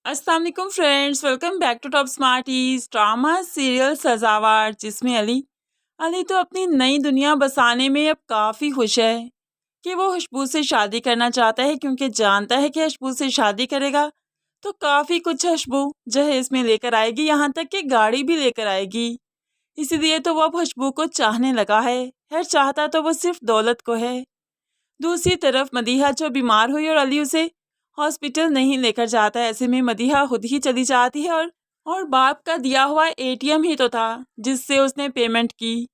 अस्सलाम वालेकुम friends, welcome back to Top Smarties. Drama serial Sajawat, जिसमें अली अली तो अपनी नई दुनिया बसाने में अब काफ़ी खुश है कि वो खुशबू से शादी करना चाहता है, क्योंकि जानता है कि खुशबू से शादी करेगा तो काफ़ी कुछ खुशबू जहेज में लेकर आएगी, यहाँ तक कि गाड़ी भी लेकर आएगी। इसीलिए तो वो अब खुशबू को चाहने लगा है। खैर, चाहता तो वो सिर्फ दौलत को है। दूसरी तरफ मदीहा जो बीमार हुई और अली उसे हॉस्पिटल नहीं लेकर जाता है, ऐसे में मदीहा खुद ही चली जाती है और बाप का दिया हुआ एटीएम ही तो था जिससे उसने पेमेंट की।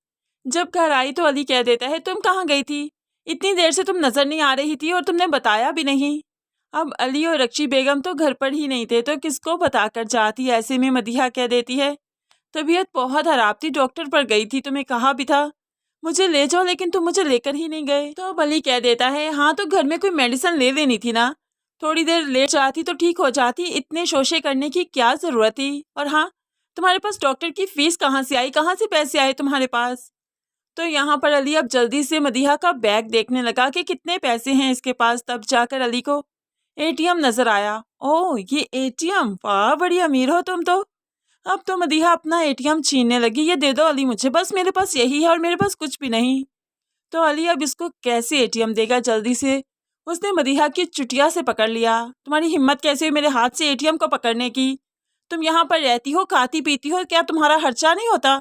जब घर आई तो अली कह देता है, तुम कहाँ गई थी? इतनी देर से तुम नजर नहीं आ रही थी और तुमने बताया भी नहीं। अब अली और रक्षी बेगम तो घर पर ही नहीं थे तो किसको बताकर जाती। ऐसे में मदीहा कह देती है, तबीयत बहुत खराब थी, डॉक्टर पर गई थी, तुम्हें कहा भी था मुझे ले जाओ, लेकिन तुम मुझे लेकर ही नहीं गए। तो अब अली कह देता है, हाँ तो घर में कोई मेडिसिन ले लेनी थी ना, थोड़ी देर लेट जाती तो ठीक हो जाती, इतने शोशे करने की क्या जरूरत थी। और हाँ, तुम्हारे पास डॉक्टर की फीस कहाँ से आई, कहाँ से पैसे आए तुम्हारे पास? तो यहाँ पर अली अब जल्दी से मदीहा का बैग देखने लगा कि कितने पैसे हैं इसके पास। तब जाकर अली को एटीएम नजर आया। ओह, ये एटीएम, वाह बड़ी अमीर हो तुम तो। अब तो मदीहा अपना एटीएम छीनने लगी। ये दे दो अली मुझे, बस मेरे पास यही है और मेरे पास कुछ भी नहीं। तो अली अब इसको कैसे एटीएम देगा? जल्दी से उसने मदीहा की चुटिया से पकड़ लिया। तुम्हारी हिम्मत कैसे हुई मेरे हाथ से एटीएम को पकड़ने की? तुम यहाँ पर रहती हो, खाती पीती हो, क्या तुम्हारा खर्चा नहीं होता?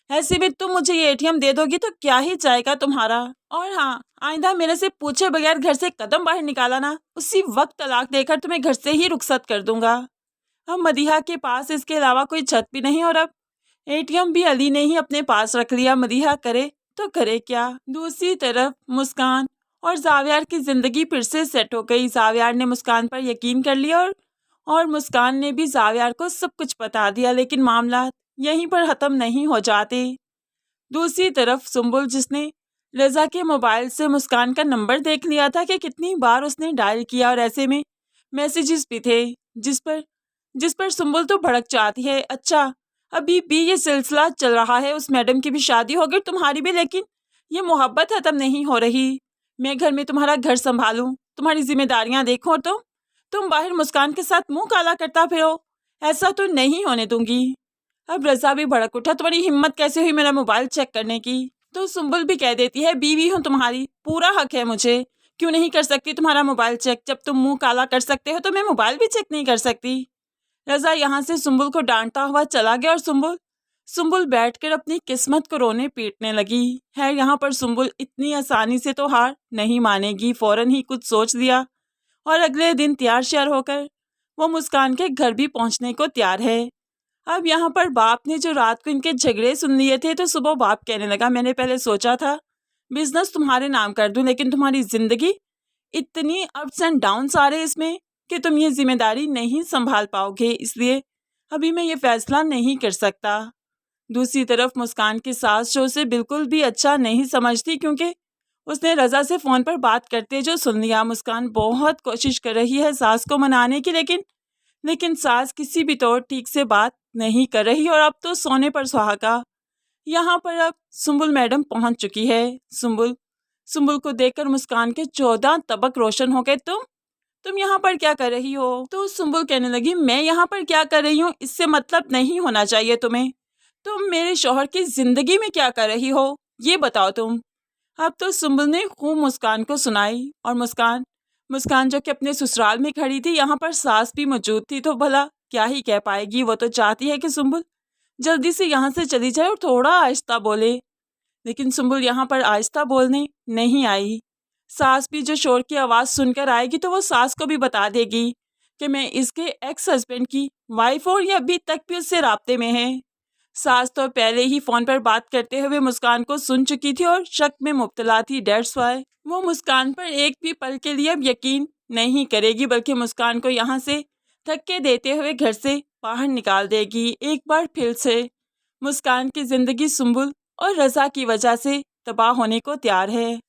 ऐसे में तुम मुझे ये एटीएम दे दोगी तो क्या ही जाएगा तुम्हारा। और हाँ, आइंदा मेरे से पूछे बगैर घर से कदम बाहर निकाला ना, उसी वक्त तलाक देकर तुम्हें घर से ही रुखसत कर दूंगा। अब मदीहा के पास इसके अलावा कोई छत भी नहीं और अब एटीएम भी अली ने ही अपने पास रख लिया। मदीहा करे तो करे क्या। दूसरी तरफ मुस्कान और जावियार की जिंदगी फिर से सेट हो गई। जावियार ने मुस्कान पर यकीन कर लिया और मुस्कान ने भी जावियार को सब कुछ बता दिया, लेकिन मामला यहीं पर ख़त्म नहीं हो जाते। दूसरी तरफ सुम्बुल, जिसने रज़ा के मोबाइल से मुस्कान का नंबर देख लिया था कि कितनी बार उसने डायल किया, और ऐसे में मैसेजेस भी थे जिस पर सुम्बुल तो भड़क जाती है। अच्छा, अभी भी ये सिलसिला चल रहा है, उस मैडम की भी शादी हो गई, तुम्हारी भी, लेकिन ये मोहब्बत ख़त्म नहीं हो रही। मैं घर में तुम्हारा घर संभालूं, तुम्हारी जिम्मेदारियां देखूं, और तुम बाहर मुस्कान के साथ मुंह काला करता फिरो, ऐसा तो नहीं होने दूंगी। अब रज़ा भी भड़क उठा, तुम्हारी हिम्मत कैसे हुई मेरा मोबाइल चेक करने की? तो सुम्बुल भी कह देती है, बीवी हूँ तुम्हारी, पूरा हक है मुझे, क्यों नहीं कर सकती तुम्हारा मोबाइल चेक? जब तुम मुंह काला कर सकते हो तो मैं मोबाइल भी चेक नहीं कर सकती। रज़ा यहाँ से सुम्बुल को डांटता हुआ चला गया और सुम्बुल बैठकर अपनी किस्मत को रोने पीटने लगी है। यहाँ पर सुम्बुल इतनी आसानी से तो हार नहीं मानेगी, फौरन ही कुछ सोच लिया और अगले दिन तैयार श्यार होकर वो मुस्कान के घर भी पहुँचने को तैयार है। अब यहाँ पर बाप ने जो रात को इनके झगड़े सुन लिए थे तो सुबह बाप कहने लगा, मैंने पहले सोचा था बिजनेस तुम्हारे नाम कर दूं, लेकिन तुम्हारी जिंदगी इतनी अप्स एंड डाउन्स आ रहे इसमें कि तुम ये जिम्मेदारी नहीं संभाल पाओगे, इसलिए अभी मैं ये फैसला नहीं कर सकता। दूसरी तरफ मुस्कान की सास जो उसे बिल्कुल भी अच्छा नहीं समझती, क्योंकि उसने रज़ा से फ़ोन पर बात करते जो सुन लिया। मुस्कान बहुत कोशिश कर रही है सास को मनाने की, लेकिन सास किसी भी तौर ठीक से बात नहीं कर रही और अब तो सोने पर सुहागा। यहाँ पर अब सुम्बुल मैडम पहुँच चुकी है। सुम्बुल को देखकर मुस्कान के 14 तबक रोशन हो गए। तुम यहाँ पर क्या कर रही हो? तो सुम्बुल कहने लगी, मैं यहाँ पर क्या कर रही हूँ इससे मतलब नहीं होना चाहिए तुम्हें। तुम मेरे शौहर की जिंदगी में क्या कर रही हो ये बताओ तुम। अब तो सुम्बुल ने खूब मुस्कान को सुनाई और मुस्कान जो कि अपने ससुराल में खड़ी थी, यहाँ पर सास भी मौजूद थी, तो भला क्या ही कह पाएगी। वो तो चाहती है कि सुम्बुल जल्दी से यहाँ से चली जाए और थोड़ा आहिस्ता बोले, लेकिन सुम्बुल यहाँ पर आहिस्ता बोलने नहीं आई। सास भी जो शोर की आवाज़ सुनकर आएगी तो वो सास को भी बता देगी कि मैं इसके एक्स हस्बैंड की वाइफ और ये अभी तक भी उससे राब्ते में है। सास तो पहले ही फ़ोन पर बात करते हुए मुस्कान को सुन चुकी थी और शक में मुब्तला थी। डेट्स वाई वो मुस्कान पर एक भी पल के लिए अब यकीन नहीं करेगी, बल्कि मुस्कान को यहाँ से धक्के देते हुए घर से बाहर निकाल देगी। एक बार फिर से मुस्कान की ज़िंदगी सुम्बुल और रज़ा की वजह से तबाह होने को तैयार है।